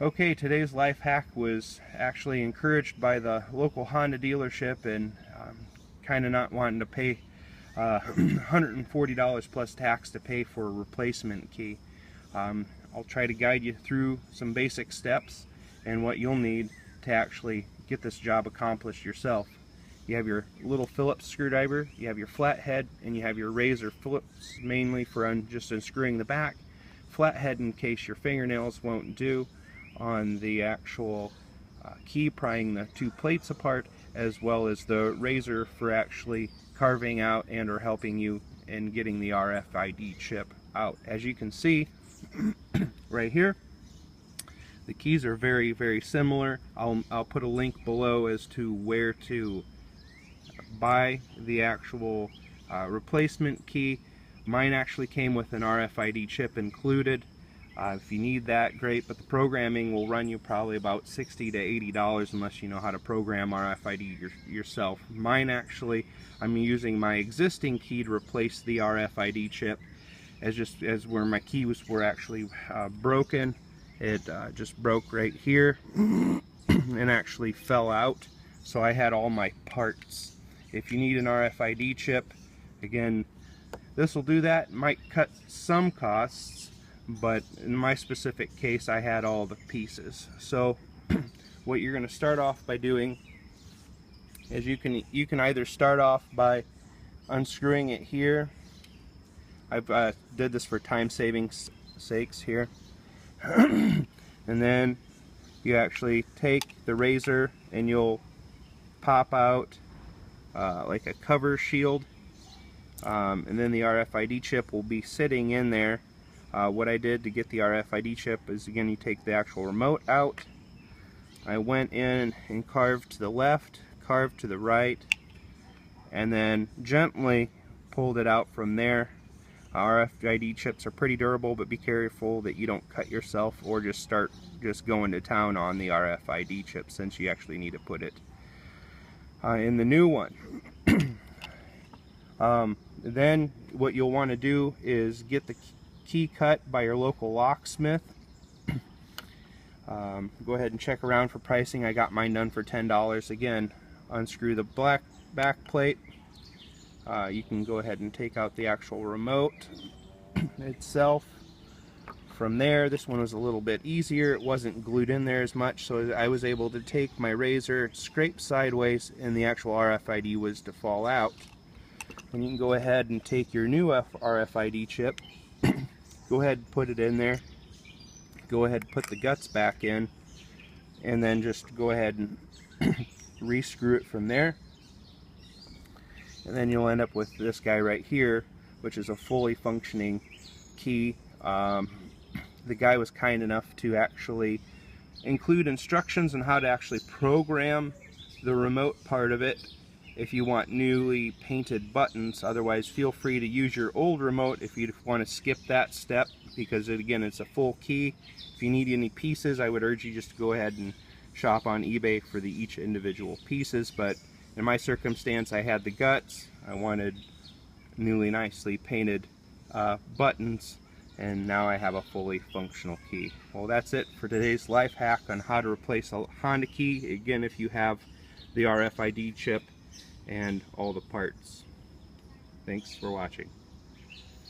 Okay, today's life hack was actually encouraged by the local Honda dealership, and kind of not wanting to pay $140 plus tax to pay for a replacement key. I'll try to guide you through some basic steps and what you'll need to actually get this job accomplished yourself. You have your little Phillips screwdriver, you have your flathead, and you have your razor. Phillips mainly for just unscrewing the back, flathead in case your fingernails won't do on the actual key, prying the two plates apart, as well as the razor for actually carving out and or helping you in getting the RFID chip out. As you can see right here, the keys are very similar. I'll put a link below as to where to buy the actual replacement key. Mine actually came with an RFID chip included. If you need that, great, but the programming will run you probably about $60 to $80 unless you know how to program RFID yourself. Mine actually, I'm using my existing key to replace the RFID chip, as where my keys were actually broken. It just broke right here and actually fell out, so I had all my parts. If you need an RFID chip, again, this will do that. It might cut some costs, but in my specific case I had all the pieces. So what you're going to start off by doing is you can either start off by unscrewing it here. I've did this for time saving sakes here. And then you actually take the razor and you'll pop out like a cover shield, and then the RFID chip will be sitting in there. What I did to get the RFID chip is, again, you take the actual remote out. I went in and carved to the left, carved to the right, and then gently pulled it out from there. RFID chips are pretty durable, but be careful that you don't cut yourself or just start going to town on the RFID chip, since you actually need to put it in the new one. Then what you'll want to do is get the key cut by your local locksmith. Go ahead and check around for pricing. I got mine done for $10. Again, unscrew the black back plate. You can go ahead and take out the actual remote itself. From there, this one was a little bit easier. It wasn't glued in there as much, so I was able to take my razor, scrape sideways, and the actual RFID was to fall out. And you can go ahead and take your new RFID chip, go ahead and put it in there, go ahead and put the guts back in, and then just go ahead and re-screw it from there. And then you'll end up with this guy right here, which is a fully functioning key. The guy was kind enough to actually include instructions on how to actually program the remote part of it if you want newly painted buttons. Otherwise, feel free to use your old remote if you want to skip that step, because again, it's a full key. If you need any pieces, I would urge you just to go ahead and shop on eBay for each individual pieces. But in my circumstance, I had the guts, I wanted newly nicely painted buttons, and now I have a fully functional key. Well, that's it for today's life hack on how to replace a Honda key. Again, if you have the RFID chip and all the parts. Thanks for watching.